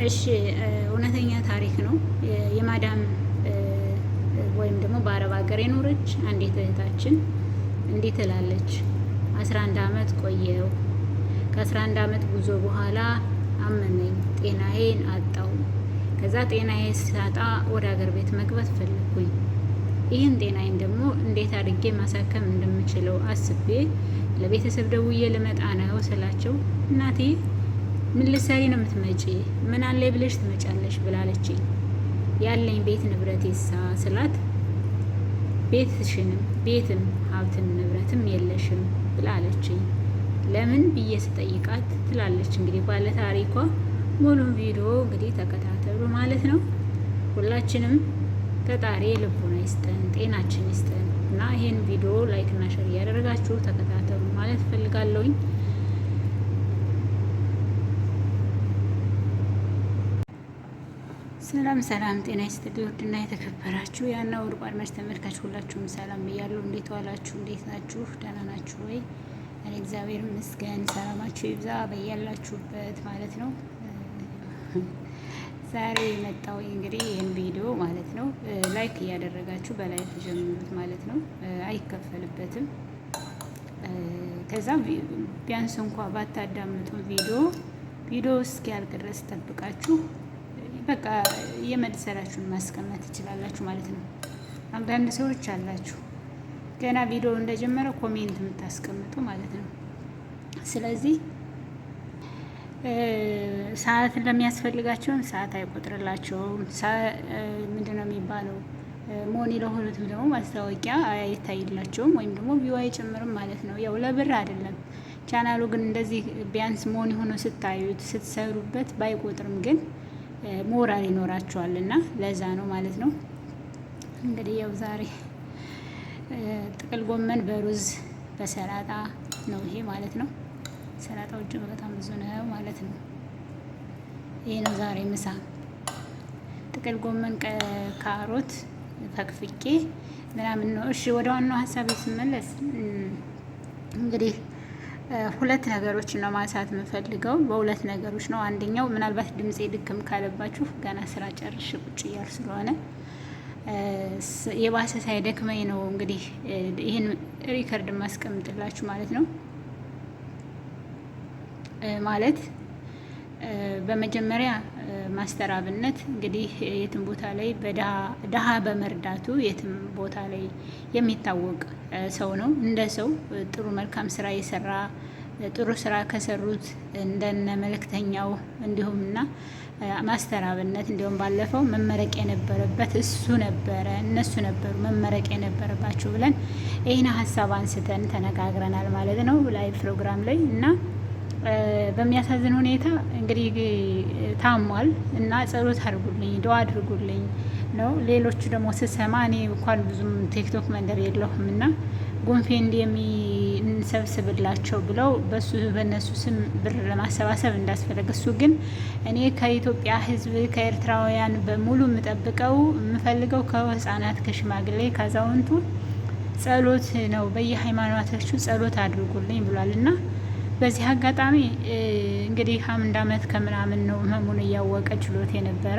እሺ እውነተኛ ታሪክ ነው። የማዳም ወይም ደግሞ በአረብ ሀገር የኖረች አንዲት እህታችን እንዲህ ትላለች። 11 ዓመት ቆየው። ከ11 ዓመት ጉዞ በኋላ አመመኝ፣ ጤናዬን አጣው። ከዛ ጤናዬ ሳጣ ወደ ሀገር ቤት መግባት ፈለግኩኝ። ይህን ጤናዬን ደግሞ እንዴት አድርጌ ማሳከም እንደምችለው አስቤ ለቤተሰብ ደውዬ ልመጣ ነው ስላቸው፣ እናቴ ምን ልትሰሪ ነው የምትመጪ? ምን አለ ብለሽ ትመጫለሽ ብላለችኝ። ያለኝ ቤት ንብረት ይሳ ስላት፣ ቤትም ሀብትም ንብረትም የለሽም ብላለችኝ። ለምን ብዬ ስጠይቃት ትላለች እንግዲህ ባለ ታሪኳ። ሙሉም ቪዲዮ እንግዲህ ተከታተሉ ማለት ነው። ሁላችንም ፈጣሪ ልቡና ይስጠን፣ ጤናችን ይስጠን እና ይሄን ቪዲዮ ላይክ እና ሼር እያደረጋችሁ ተከታተሉ ማለት ፈልጋለሁኝ። ሰላም ጤና ይስጥልኝ። ውድና የተከበራችሁ ያና ወርቅ አድማጭ ተመልካች ሁላችሁም ሰላም ብያለሁ። እንዴት ዋላችሁ? እንዴት ናችሁ? ደህና ናችሁ ወይ? እኔ እግዚአብሔር ይመስገን። ሰላማችሁ ይብዛ በያላችሁበት ማለት ነው። ዛሬ የመጣው እንግዲህ ይህን ቪዲዮ ማለት ነው ላይክ እያደረጋችሁ በላይክ ጀምሩት ማለት ነው። አይከፈልበትም። ከዛ ቢያንስ እንኳ ባታዳምጡ ቪዲዮ እስኪያልቅ ድረስ ጠብቃችሁ በቃ የመልሰላችሁን ማስቀመጥ ትችላላችሁ ማለት ነው። አንዳንድ ሰዎች አላችሁ ገና ቪዲዮ እንደጀመረ ኮሜንት የምታስቀምጡ ማለት ነው። ስለዚህ ሰዓት እንደሚያስፈልጋቸውም ሰዓት አይቆጥርላቸውም። ምንድነው የሚባለው? ሞኒ ለሆኑትም ደግሞ ማስታወቂያ አይታይላቸውም ወይም ደግሞ ቪው አይጨምርም ማለት ነው። ያው ለብር አይደለም። ቻናሉ ግን እንደዚህ ቢያንስ ሞኒ ሆኖ ስታዩት ስትሰሩበት ባይቆጥርም ግን ሞራል ይኖራቸዋል እና ለዛ ነው ማለት ነው። እንግዲህ ያው ዛሬ ጥቅል ጎመን በሩዝ በሰላጣ ነው ይሄ ማለት ነው። ሰላጣው እጅግ በጣም ብዙ ነው ማለት ነው። ይሄ ነው ዛሬ ምሳ። ጥቅል ጎመን ካሮት ፈቅፍቄ ምናምን ነው። እሺ ወደ ዋናው ሀሳብ ስመለስ እንግዲህ ሁለት ነገሮች ነው ማንሳት የምፈልገው። በሁለት ነገሮች ነው። አንደኛው ምናልባት ድምጼ ድክም ካለባችሁ ገና ስራ ጨርሼ ቁጭ እያል ስለሆነ የባሰ ሳይደክመኝ ነው እንግዲህ ይህን ሪከርድ ማስቀምጥላችሁ ማለት ነው። ማለት በመጀመሪያ ማስተር አብነት እንግዲህ የትም ቦታ ላይ በድሃ በመርዳቱ የትም ቦታ ላይ የሚታወቅ ሰው ነው። እንደ ሰው ጥሩ መልካም ስራ የሰራ ጥሩ ስራ ከሰሩት እንደነ መልእክተኛው እንዲሁም እና ማስተር አብነት እንዲሁም ባለፈው መመረቅ የነበረበት እነሱ ነበሩ መመረቅ የነበረባቸው ብለን ይህን ሀሳብ አንስተን ተነጋግረናል ማለት ነው ላይ ፕሮግራም ላይ እና በሚያሳዝን ሁኔታ እንግዲህ ታሟል እና ጸሎት አድርጉልኝ ዱዓ አድርጉልኝ ነው። ሌሎቹ ደግሞ ስሰማ እኔ እንኳን ብዙም ቲክቶክ መንደር የለሁም እና ጉንፌ እንደሚሰብስብላቸው ብለው በእነሱ ስም ብር ለማሰባሰብ እንዳስፈለገ እሱ ግን እኔ ከኢትዮጵያ ሕዝብ ከኤርትራውያን በሙሉ የምፈልገው ከህፃናት ከሽማግሌ ከአዛውንቱ ጸሎት ነው። በየሃይማኖታችሁ ጸሎት አድርጉልኝ ብሏል እና በዚህ አጋጣሚ እንግዲህ 1 ዓመት ከምናምን ነው ህመሙን እያወቀ ችሎት የነበረ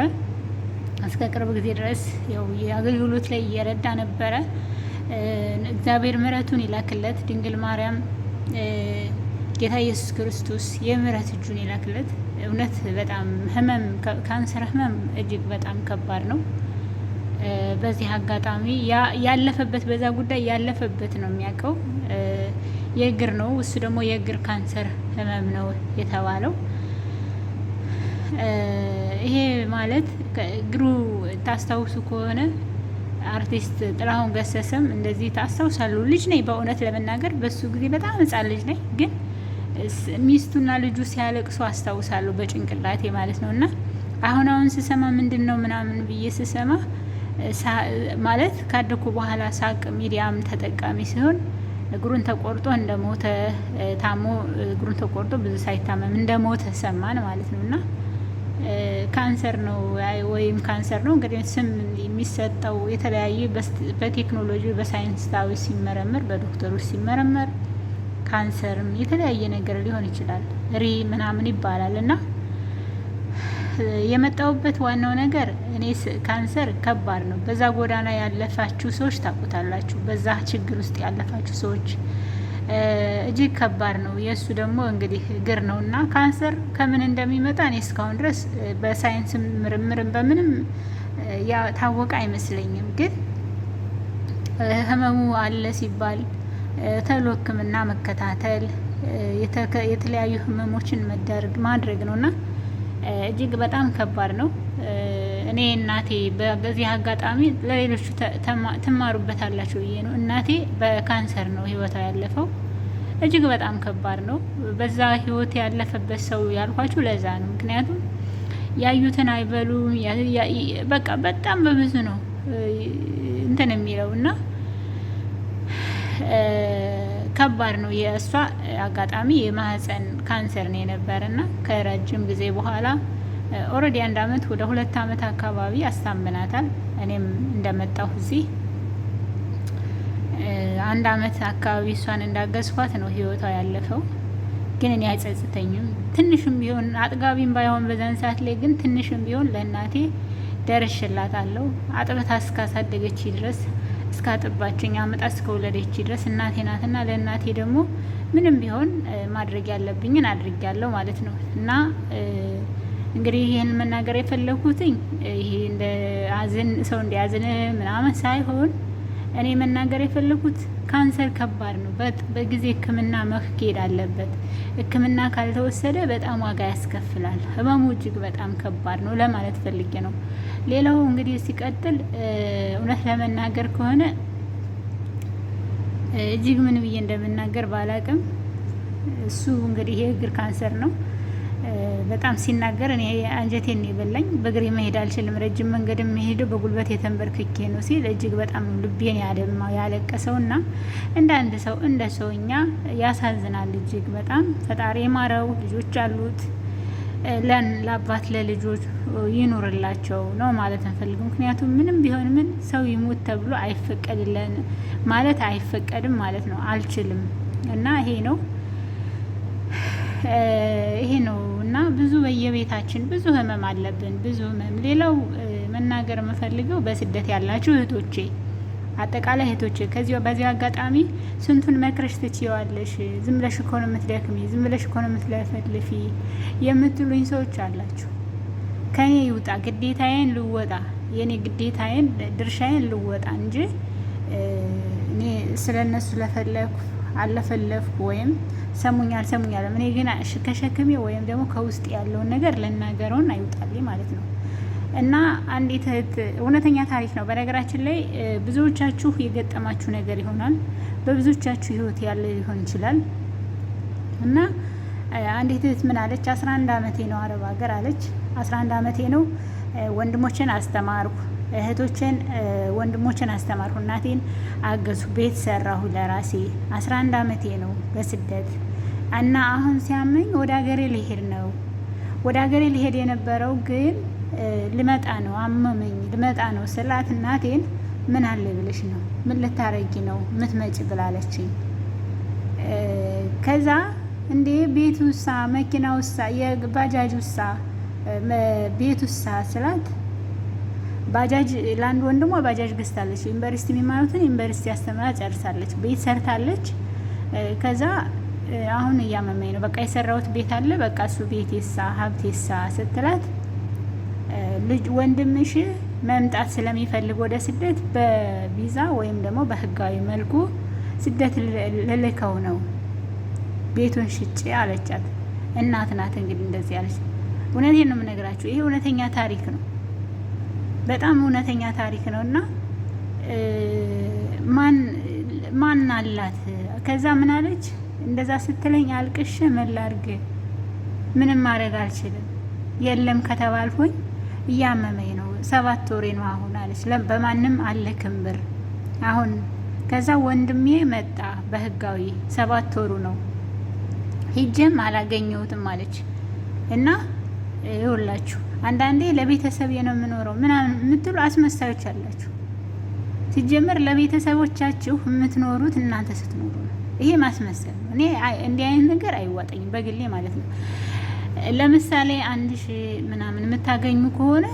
እስከ ቅርብ ጊዜ ድረስ ያው የአገልግሎት ላይ እየረዳ ነበረ። እግዚአብሔር ምሕረቱን ይላክለት። ድንግል ማርያም ጌታ ኢየሱስ ክርስቶስ የምሕረት እጁን ይላክለት። እውነት በጣም ካንሰር ህመም እጅግ በጣም ከባድ ነው። በዚህ አጋጣሚ ያለፈበት በዛ ጉዳይ ያለፈበት ነው የሚያውቀው። የእግር ነው እሱ ደግሞ የእግር ካንሰር ህመም ነው የተባለው። ይሄ ማለት እግሩ ታስታውሱ ከሆነ አርቲስት ጥላሁን ገሰሰም እንደዚህ ታስታውሳሉ። ልጅ ነኝ በእውነት ለመናገር በሱ ጊዜ በጣም ህጻን ልጅ ነኝ፣ ግን ሚስቱና ልጁ ሲያለቅሱ አስታውሳለሁ በጭንቅላቴ ማለት ነው። እና አሁን ስሰማ ምንድን ነው ምናምን ብዬ ስሰማ ማለት ካደኩ በኋላ ሳቅ ሚዲያም ተጠቃሚ ሲሆን እግሩን ተቆርጦ እንደሞተ ታሞ እግሩን ተቆርጦ ብዙ ሳይታመም እንደሞተ ሰማን ማለት ነው። እና ካንሰር ነው ወይም ካንሰር ነው እንግዲህ ስም የሚሰጠው የተለያየ በቴክኖሎጂ በሳይንስታዊ ሲመረመር በዶክተሮች ሲመረመር ካንሰርም የተለያየ ነገር ሊሆን ይችላል ምናምን ይባላል እና የመጣሁበት ዋናው ነገር እኔ ካንሰር ከባድ ነው። በዛ ጎዳና ያለፋችሁ ሰዎች ታውቁታላችሁ። በዛ ችግር ውስጥ ያለፋችሁ ሰዎች እጅግ ከባድ ነው። የእሱ ደግሞ እንግዲህ እግር ነው እና ካንሰር ከምን እንደሚመጣ እኔ እስካሁን ድረስ በሳይንስ ምርምርም በምንም ታወቀ አይመስለኝም። ግን ህመሙ አለ ሲባል ተሎ ሕክምና መከታተል የተለያዩ ህመሞችን ማድረግ ነው እና እጅግ በጣም ከባድ ነው። እኔ እናቴ በዚህ አጋጣሚ ለሌሎቹ ትማሩበታላችሁ ብዬ ነው። እናቴ በካንሰር ነው ህይወቷ ያለፈው። እጅግ በጣም ከባድ ነው። በዛ ህይወት ያለፈበት ሰው ያልኳችሁ ለዛ ነው። ምክንያቱም ያዩትን አይበሉ በቃ በጣም በብዙ ነው እንትን የሚለው እና ከባድ ነው። የእሷ አጋጣሚ የማህፀን ካንሰር ነው የነበረ እና ከረጅም ጊዜ በኋላ ኦልሬዲ 1 አመት ወደ 2 አመት አካባቢ አስታምናታል። እኔም እንደመጣሁ እዚህ 1 አመት አካባቢ እሷን እንዳገዝኳት ነው ህይወቷ ያለፈው። ግን እኔ አይጸጽተኝም። ትንሽም ቢሆን አጥጋቢም ባይሆን በዛን ሰዓት ላይ ግን ትንሽም ቢሆን ለእናቴ ደርሽላታለሁ። አጥብታ እስካሳደገች ድረስ እስካጥባችኝ አመጣ እስከወለደች ድረስ እናቴ ናትና ለእናቴ ደግሞ ምንም ቢሆን ማድረግ ያለብኝን አድርጊያለሁ ማለት ነው እና እንግዲህ ይህን መናገር የፈለኩትኝ ይሄ እንደ ሰው እንዲያዝን ምናምን ሳይሆን እኔ መናገር የፈለኩት ካንሰር ከባድ ነው። በጊዜ ሕክምና መካሄድ አለበት። ሕክምና ካልተወሰደ በጣም ዋጋ ያስከፍላል። ህመሙ እጅግ በጣም ከባድ ነው ለማለት ፈልጌ ነው። ሌላው እንግዲህ ሲቀጥል እውነት ለመናገር ከሆነ እጅግ ምን ብዬ እንደምናገር ባላቅም እሱ እንግዲህ የእግር ካንሰር ነው። በጣም ሲናገር እኔ አንጀቴን የበላኝ። በእግሬ መሄድ አልችልም፣ ረጅም መንገድ የሚሄደው በጉልበት የተንበርክኬ ነው ሲል እጅግ በጣም ልቤን ያደማው ያለቀሰው እና እንደ አንድ ሰው እንደ ሰውኛ ያሳዝናል። እጅግ በጣም ፈጣሪ የማረው ልጆች አሉት። ለአባት ለልጆች ይኑርላቸው ነው ማለት አንፈልግም። ምክንያቱም ምንም ቢሆን ምን ሰው ይሞት ተብሎ አይፈቀድልን ማለት አይፈቀድም ማለት ነው። አልችልም እና ይሄ ነው እና ብዙ በየቤታችን ብዙ ህመም አለብን፣ ብዙ ህመም። ሌላው መናገር የምፈልገው በስደት ያላችሁ እህቶቼ፣ አጠቃላይ እህቶቼ በዚህ አጋጣሚ ስንቱን መክረሽ ትችይዋለሽ፣ ዝም ብለሽ እኮ ነው የምትደክሚ፣ ዝም ብለሽ እኮ ነው የምትለፈልፊ የምትሉኝ ሰዎች አላችሁ። ከኔ ይውጣ፣ ግዴታዬን ልወጣ፣ የኔ ግዴታዬን ድርሻዬን ልወጣ እንጂ እኔ ስለነሱ አለፈለፍኩ ወይም ሰሙኝ አልሰሙኝ። እኔ ግን ከሸክሜ ወይም ደግሞ ከውስጥ ያለውን ነገር ልናገረውን አይውጣልኝ ማለት ነው። እና አንዲት እህት እውነተኛ ታሪክ ነው በነገራችን ላይ ብዙዎቻችሁ የገጠማችሁ ነገር ይሆናል፣ በብዙዎቻችሁ ህይወት ያለ ሊሆን ይችላል። እና አንዲት እህት ምን አለች? 11 አመቴ ነው አረብ ሀገር አለች። 11 አመቴ ነው ወንድሞችን አስተማርኩ፣ እህቶችን ወንድሞችን አስተማርኩ፣ እናቴን አገዙ፣ ቤት ሰራሁ ለራሴ። 11 አመቴ ነው በስደት እና አሁን ሲያመኝ ወደ ሀገሬ ልሄድ ነው። ወደ ሀገሬ ልሄድ የነበረው ግን ልመጣ ነው፣ አመመኝ ልመጣ ነው ስላት እናቴን ምን አለ ብለሽ ነው፣ ምን ልታረጊ ነው ምትመጪ ብላለችኝ። ከዛ እንዴ ቤት ውሳ፣ መኪና ውሳ፣ የባጃጅ ውሳ፣ ቤት ውሳ ስላት ባጃጅ ለአንድ ወንድሟ ባጃጅ ገዝታለች። ዩኒቨርሲቲ የሚማሩትን ዩኒቨርሲቲ አስተምራ ጨርሳለች። ቤት ሰርታለች። ከዛ አሁን እያመመኝ ነው፣ በቃ የሰራሁት ቤት አለ፣ በቃ እሱ ቤት የሳ ሀብት የሳ ስትላት ልጅ ወንድምሽ መምጣት ስለሚፈልግ ወደ ስደት በቪዛ ወይም ደግሞ በህጋዊ መልኩ ስደት ልልከው ነው፣ ቤቱን ሽጬ አለቻት። እናት ናት እንግዲህ እንደዚህ አለች። እውነቴን ነው የምነግራችሁ፣ ይሄ እውነተኛ ታሪክ ነው፣ በጣም እውነተኛ ታሪክ ነው። እና ማን አላት? ከዛ ምን አለች? እንደዛ ስትለኝ አልቅሽ ምን ላድርግ፣ ምንም ማድረግ አልችልም፣ የለም ከተባልኩኝ እያመመኝ ነው፣ 7 ወሬ ነው አሁን አለች። በማንም አልክም ብር አሁን። ከዛ ወንድሜ መጣ በህጋዊ 7 ወሩ ነው፣ ሂጄም አላገኘሁትም አለች። እና ይኸውላችሁ አንዳንዴ ለቤተሰብ ነው የምኖረው ምናምን የምትሉ አስመሳዮች አላችሁ። ሲጀመር ለቤተሰቦቻችሁ የምትኖሩት እናንተ ስትኖሩ ነው። ይሄ ማስመሰል ነው። እኔ እንዲህ አይነት ነገር አይዋጠኝም በግሌ ማለት ነው። ለምሳሌ 1000 ምናምን የምታገኙ ከሆነ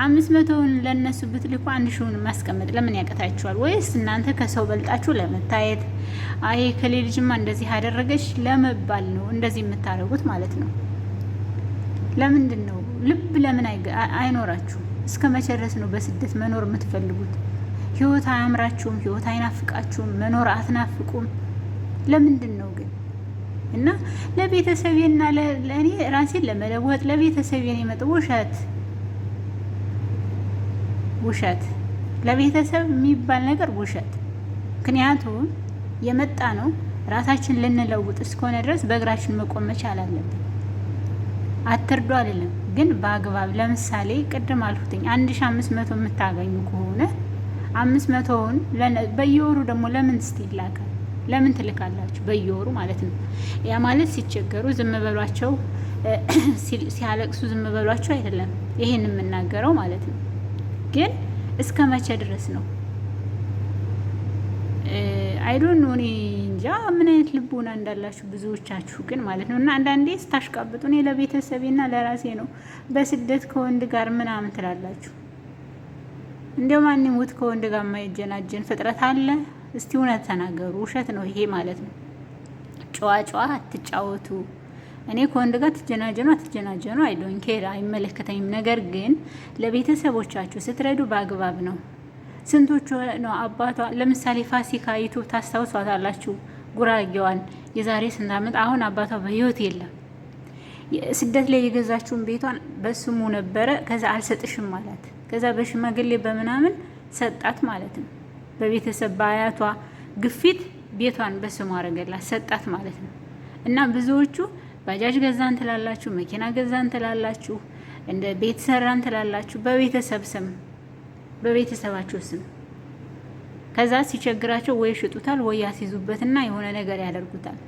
500ውን ለነሱ ብትልኩ 1000ውን ማስቀመጥ ለምን ያቀታችኋል? ወይስ እናንተ ከሰው በልጣችሁ ለመታየት አይ ከሌ ልጅማ እንደዚህ አደረገች ለመባል ነው እንደዚህ የምታደርጉት ማለት ነው? ለምንድን ነው ልብ ለምን አይኖራችሁም? እስከ መቼ ድረስ ነው በስደት መኖር የምትፈልጉት? ህይወት አያምራችሁም? ህይወት አይናፍቃችሁም? መኖር አትናፍቁም? ለምንድን ነው ግን? እና ለቤተሰቤና ለእኔ ራሴን ለመለወጥ ለቤተሰቤን የመጣ ውሸት ለቤተሰብ የሚባል ነገር ውሸት። ምክንያቱም የመጣ ነው ራሳችን ልንለውጥ እስከሆነ ድረስ በእግራችን መቆም መቻል አለብን። አትርዱ አይደለም ግን በአግባብ ለምሳሌ ቅድም አልኩትኝ 1500 የምታገኙ ከሆነ 500ውን በየወሩ ደግሞ ለምን ይላካል? ለምን ትልካላችሁ? በየወሩ ማለት ነው። ያ ማለት ሲቸገሩ ዝም በሏቸው፣ ሲያለቅሱ ዝም በሏቸው አይደለም ይሄን የምናገረው ማለት ነው። ግን እስከ መቼ ድረስ ነው? አይዶን ነው እኔ እንጃ ምን አይነት ልቦና እንዳላችሁ ብዙዎቻችሁ ግን ማለት ነው። እና አንዳንዴ ስታሽቃብጡ እኔ ለቤተሰቤና ለራሴ ነው በስደት ከወንድ ጋር ምናምን ትላላችሁ። እንደው ማን ይሙት ከወንድ ጋር የማይጀናጀን ፍጥረት አለ? እስቲ እውነት ተናገሩ። ውሸት ነው ይሄ ማለት ነው። ጨዋ አትጫወቱ። እኔ ከወንድ ጋር አትጀናጀኑ አይዶን ኬር አይመለከተኝም። ነገር ግን ለቤተሰቦቻችሁ ስትረዱ በአግባብ ነው። ስንቶቹ ነው አባቷ ለምሳሌ ፋሲካ ዩቱብ ታስታውሷታላችሁ? ጉራጌዋን የዛሬ ስንት ዓመት አሁን አባቷ በህይወት የለም። ስደት ላይ የገዛችውን ቤቷን በስሙ ነበረ። ከዛ አልሰጥሽም ማለት ከዛ በሽማግሌ በምናምን ሰጣት ማለት ነው። በቤተሰብ በአያቷ ግፊት ቤቷን በስሙ አረገላት ሰጣት ማለት ነው። እና ብዙዎቹ ባጃጅ ገዛን ትላላችሁ፣ መኪና ገዛን ትላላችሁ፣ እንደ ቤት ሰራን ትላላችሁ በቤተሰብ ስም በቤተሰባቸው ስም። ከዛ ሲቸግራቸው ወይ ሽጡታል ወይ ያስይዙበትና የሆነ ነገር ያደርጉታል።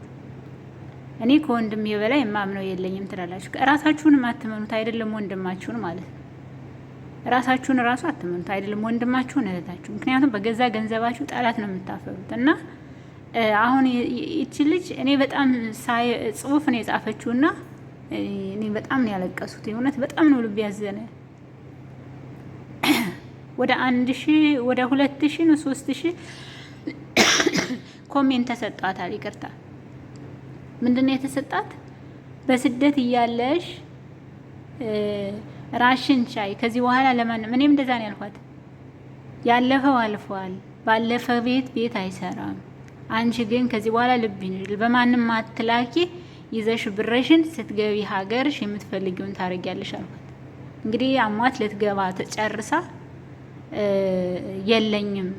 እኔ ከወንድም የበላይ የማምነው የለኝም ትላላችሁ። ራሳችሁንም አትመኑት አይደለም ወንድማችሁን ማለት ነው። ራሳችሁን ራሱ አትመኑት አይደለም ወንድማችሁን እህታችሁ። ምክንያቱም በገዛ ገንዘባችሁ ጠላት ነው የምታፈሩት። እና አሁን ይቺ ልጅ እኔ በጣም ጽሁፍ ነው የጻፈችውና እኔ በጣም ነው ያለቀሱት። እውነት በጣም ነው ልብ ያዘነ። ወደ 1000 ወደ 2000 ነው 3000 ኮሜንት ተሰጣታል። ይቅርታ ምንድነው የተሰጣት? በስደት እያለሽ ራሽን ቻይ፣ ከዚህ በኋላ ለማንም እኔም እንደዛ ነው ያልኳት። ያለፈው አልፏል። ባለፈ ቤት አይሰራም። አንቺ ግን ከዚህ በኋላ ልብ ይንል፣ በማንም አትላኪ፣ ይዘሽ ብረሽን ስትገቢ ሀገርሽ የምትፈልጊውን ታረጊያለሽ አልኳት። እንግዲህ አሟት ልትገባ ተጨርሳ የለኝም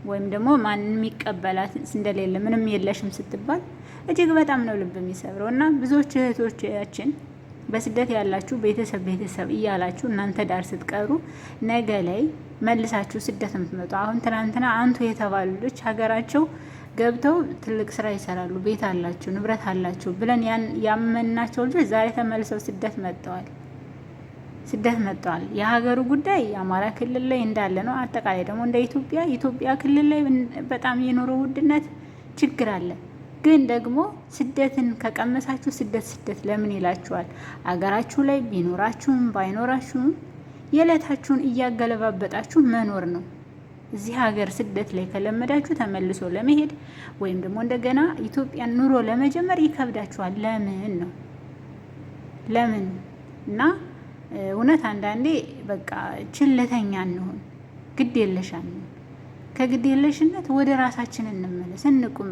ወይም ደግሞ ማንም ይቀበላት እንደሌለ ምንም የለሽም ስትባል እጅግ በጣም ነው ልብ የሚሰብረው። እና ብዙዎች እህቶቻችን በስደት ያላችሁ ቤተሰብ እያላችሁ እናንተ ዳር ስትቀሩ ነገ ላይ መልሳችሁ ስደት የምትመጡ አሁን ትናንትና አንቱ የተባሉ ልጆች ሀገራቸው ገብተው ትልቅ ስራ ይሰራሉ፣ ቤት አላቸው፣ ንብረት አላቸው ብለን ያመናቸው ልጆች ዛሬ ተመልሰው ስደት መጥተዋል። የሀገሩ ጉዳይ የአማራ ክልል ላይ እንዳለ ነው። አጠቃላይ ደግሞ እንደ ኢትዮጵያ ክልል ላይ በጣም የኑሮ ውድነት ችግር አለ። ግን ደግሞ ስደትን ከቀመሳችሁ ስደት ለምን ይላችኋል? አገራችሁ ላይ ቢኖራችሁም ባይኖራችሁም የዕለታችሁን እያገለባበጣችሁ መኖር ነው። እዚህ ሀገር ስደት ላይ ከለመዳችሁ ተመልሶ ለመሄድ ወይም ደግሞ እንደገና ኢትዮጵያን ኑሮ ለመጀመር ይከብዳችኋል። ለምን ነው? ለምን? እና እውነት አንዳንዴ በቃ ችለተኛ እንሆን፣ ግድ የለሽ አንሆን። ከግድ የለሽነት ወደ ራሳችን እንመለስ። እንቁም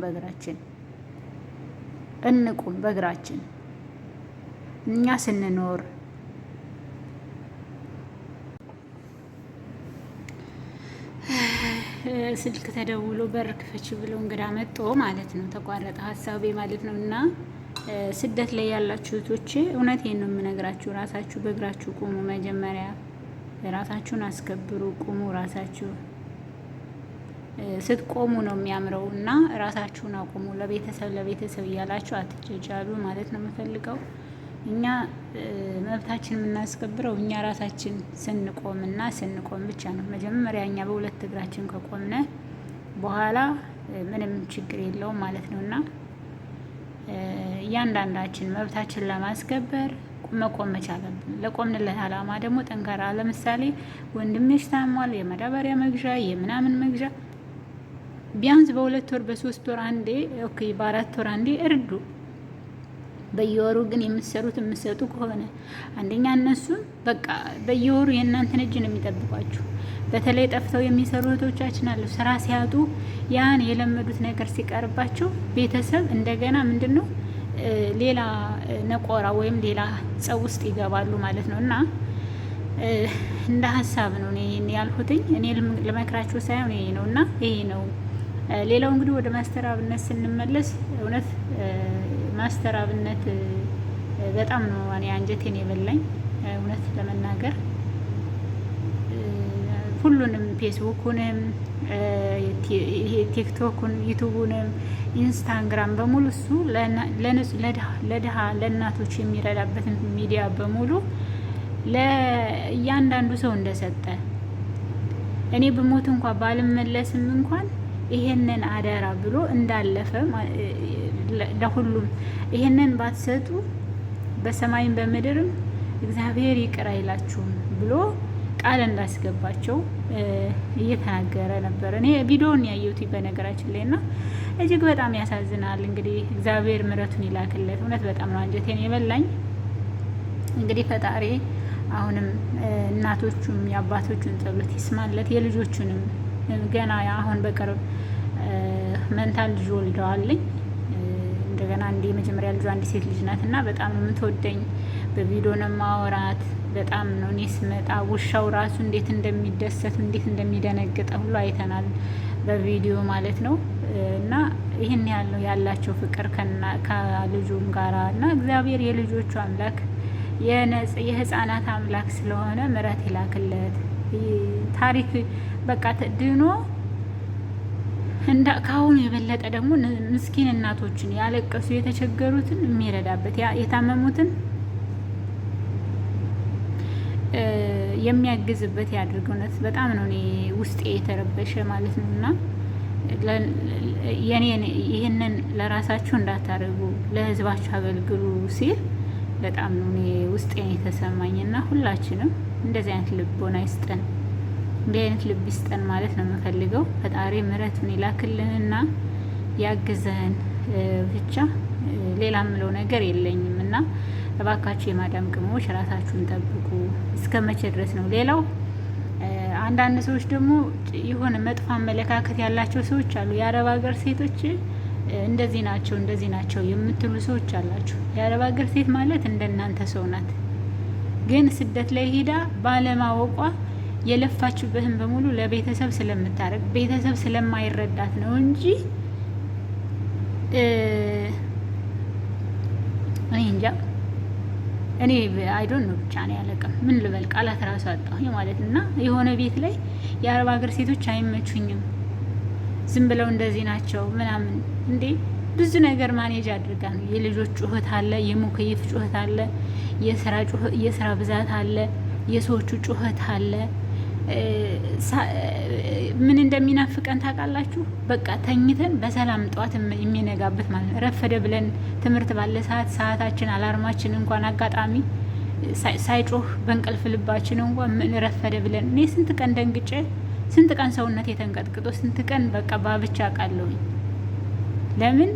በእግራችን እኛ ስንኖር ስልክ ተደውሎ በር ክፈች ብሎ እንግዳ መጥቶ ማለት ነው። ተቋረጠ ሀሳቤ ማለት ነው። እና ስደት ላይ ያላችሁ እህቶቼ እውነቴን ነው የምነግራችሁ። ራሳችሁ በእግራችሁ ቁሙ። መጀመሪያ ራሳችሁን አስከብሩ። ቁሙ። ራሳችሁ ስትቆሙ ነው የሚያምረው። እና ራሳችሁን አቁሙ። ለቤተሰብ እያላችሁ አትጀጃሉ ማለት ነው የምፈልገው። እኛ መብታችን የምናስከብረው እኛ ራሳችን ስንቆም ብቻ ነው። መጀመሪያ እኛ በሁለት እግራችን ከቆምነ በኋላ ምንም ችግር የለውም ማለት ነው። እና እያንዳንዳችን መብታችን ለማስከበር መቆም መቻል አለብን። ለቆምንለት አላማ ደግሞ ጠንካራ። ለምሳሌ ወንድምሽ ታሟል፣ የማዳበሪያ መግዣ የምናምን መግዣ ቢያንስ በ2 ወር በ3 ወር አንዴ ኦኬ፣ በ4 ወር አንዴ እርዱ። በየወሩ ግን የምትሰጡ ከሆነ አንደኛ እነሱን በቃ በየወሩ የእናንተን እጅ ነው የሚጠብቋችሁ። በተለይ ጠፍተው የሚሰሩ እህቶቻችን አሉ። ስራ ሲያጡ ያን የለመዱት ነገር ሲቀርባቸው ቤተሰብ እንደገና ምንድን ነው ሌላ ነቆራ ወይም ሌላ ጸብ ውስጥ ይገባሉ ማለት ነው። እና እንደ ሀሳብ ነው እኔ ያልኩትኝ። እኔ ልመክራችሁ ሳይሆን ይሄ ነው እና ይሄ ነው። ሌላው እንግዲህ ወደ ማስተር አብነት ስንመለስ እውነት ማስተር አብነት በጣም ነው እኔ አንጀቴን የበላኝ እውነት ለመናገር ሁሉንም ፌስቡኩንም ቲክቶኩን ዩቱቡንም ኢንስታግራም በሙሉ እሱ ለድሃ ለእናቶች የሚረዳበትን ሚዲያ በሙሉ ለእያንዳንዱ ሰው እንደሰጠ እኔ ብሞት እንኳን ባልመለስም እንኳን ይሄንን አደራ ብሎ እንዳለፈ ለሁሉም ይሄንን ባትሰጡ በሰማይም በምድርም እግዚአብሔር ይቅር አይላችሁም ብሎ ቃል እንዳስገባቸው እየተናገረ ነበር። እኔ ቪዲዮውን ያየሁት በነገራችን ላይ እና እጅግ በጣም ያሳዝናል። እንግዲህ እግዚአብሔር ምሕረቱን ይላክለት። እውነት በጣም ነው አንጀቴን የበላኝ። እንግዲህ ፈጣሪ አሁንም እናቶቹም የአባቶቹን ጸሎት ይስማለት፣ የልጆቹንም ገና አሁን በቅርብ መንታ ልጅ ወልደዋልኝ። እንደገና አንድ የመጀመሪያ ልጇ አንድ ሴት ልጅ ናት እና በጣም ነው የምትወደኝ። በቪዲዮ ነው ማወራት። በጣም ነው እኔ ስመጣ ውሻው ራሱ እንዴት እንደሚደሰት እንዴት እንደሚደነግጥ ሁሉ አይተናል በቪዲዮ ማለት ነው። እና ይህን ያለው ያላቸው ፍቅር ከልጁም ጋራ እና እግዚአብሔር የልጆቹ አምላክ የህፃናት አምላክ ስለሆነ ምሕረት ይላክለት። ታሪክ በቃ ድኖ ከአሁኑ የበለጠ ደግሞ ምስኪን እናቶችን ያለቀሱ የተቸገሩትን የሚረዳበት የታመሙትን የሚያግዝበት ያድርግ። እውነት በጣም ነው እኔ ውስጤ የተረበሸ ማለት ነው። እና ይህንን ለራሳችሁ እንዳታደርጉ ለህዝባችሁ አገልግሉ ሲል በጣም ነው እኔ ውስጤን የተሰማኝ። እና ሁላችንም እንደዚህ አይነት ልቦና ይስጠን፣ እንዲህ አይነት ልብ ይስጠን ማለት ነው የምፈልገው። ፈጣሪ ምሕረቱን ይላክልንና ያግዘን ብቻ ሌላ ምለው ነገር የለኝም። እና እባካችሁ የማዳም ቅመሞች ራሳችሁን ጠብቁ። እስከ መቼ ድረስ ነው? ሌላው አንዳንድ ሰዎች ደግሞ የሆነ መጥፎ አመለካከት ያላቸው ሰዎች አሉ። የአረብ ሀገር ሴቶች እንደዚህ ናቸው የምትሉ ሰዎች አላችሁ። የአረብ ሀገር ሴት ማለት እንደናንተ ሰው ናት፣ ግን ስደት ላይ ሄዳ ባለማወቋ የለፋችበትን በሙሉ ለቤተሰብ ስለምታረግ ቤተሰብ ስለማይረዳት ነው እንጂ እኔ እንጃ። እኔ አይዶን ነው ብቻ ነው ያለቀም ምን ልበል፣ ቃላት ራሱ አጣሁ ማለት እና የሆነ ቤት ላይ የአረብ ሀገር ሴቶች አይመቹኝም፣ ዝም ብለው እንደዚህ ናቸው ምናምን። እንዴ ብዙ ነገር ማኔጅ አድርጋ ነው። የልጆች ጩኸት አለ፣ የሙከይፍ ጩኸት አለ፣ የስራ ብዛት አለ፣ የሰዎቹ ጩኸት አለ። ምን እንደሚናፍቀን ታውቃላችሁ? በቃ ተኝተን በሰላም ጠዋት የሚነጋበት ማለት ነው። ረፈደ ብለን ትምህርት ባለ ሰዓታችን አላርማችን እንኳን አጋጣሚ ሳይጮህ በእንቅልፍ ልባችን እንኳን ምን ረፈደ ብለን እኔ ስንት ቀን ደንግጬ ስንት ቀን ሰውነት የተንቀጥቅጦ ስንት ቀን በቃ ባብቻ ቃለሁኝ። ለምን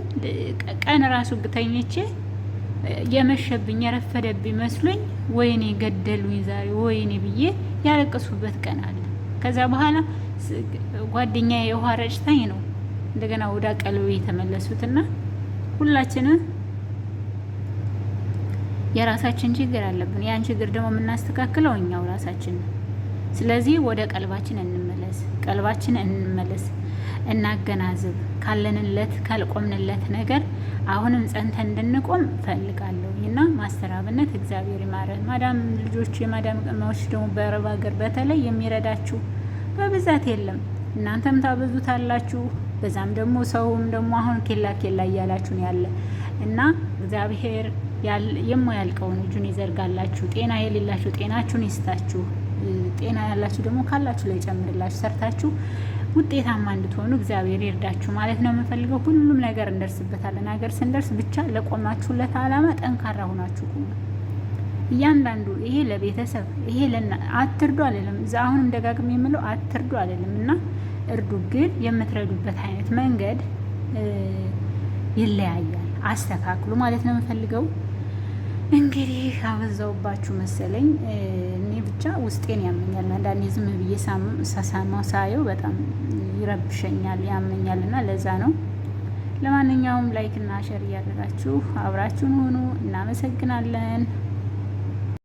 ቀን ራሱ ተኝቼ የመሸብኝ የረፈደብኝ መስሎኝ ወይኔ ገደሉኝ ዛሬ ወይኔ ብዬ ያለቀሱበት ቀን አለ። ከዛ በኋላ ጓደኛ የውሃ ረጭታኝ ነው እንደገና ወደ ቀልቤ የተመለሱትና ሁላችንም የራሳችን ችግር አለብን። ያን ችግር ደግሞ የምናስተካክለው እኛው ራሳችን። ስለዚህ ወደ ቀልባችን እንመለስ፣ እናገናዝብ። ካለንለት ካልቆምንለት ነገር አሁንም ጸንተን እንድንቆም ፈልጋለሁ እና ማስተር አብነት እግዚአብሔር ይማረን። ማዳም ልጆች የማዳም ቅመሞች ደግሞ በአረብ ሀገር በተለይ የሚረዳችሁ በብዛት የለም። እናንተም ታበዙታላችሁ። በዛም ደግሞ ሰውም ደግሞ አሁን ኬላ እያላችሁን ያለ እና እግዚአብሔር የማያልቀውን እጁን ይዘርጋላችሁ። ጤና የሌላችሁ ጤናችሁን ይስጣችሁ። ጤና ያላችሁ ደግሞ ካላችሁ ላይ ጨምርላችሁ። ሰርታችሁ ውጤታማ እንድትሆኑ እግዚአብሔር ይርዳችሁ ማለት ነው የምፈልገው። ሁሉም ነገር እንደርስበታለን። ሀገር ስንደርስ ብቻ ለቆማችሁለት ዓላማ ጠንካራ ሆናችሁ ቁሙ። እያንዳንዱ ይሄ ለቤተሰብ ይሄ አትርዱ አልልም። እዛ አሁንም ደጋግም የምለው አትርዱ አልልም እና እርዱ፣ ግን የምትረዱበት አይነት መንገድ ይለያያል። አስተካክሉ ማለት ነው የምፈልገው። እንግዲህ አበዛውባችሁ መሰለኝ። እኔ ብቻ ውስጤን ያመኛል አንዳንዴ ዝም ብዬ ሳሳማው ሳየው በጣም ይረብሸኛል፣ ያመኛል እና ለዛ ነው። ለማንኛውም ላይክ እና ሸር እያደረጋችሁ አብራችሁን ሆኑ። እናመሰግናለን።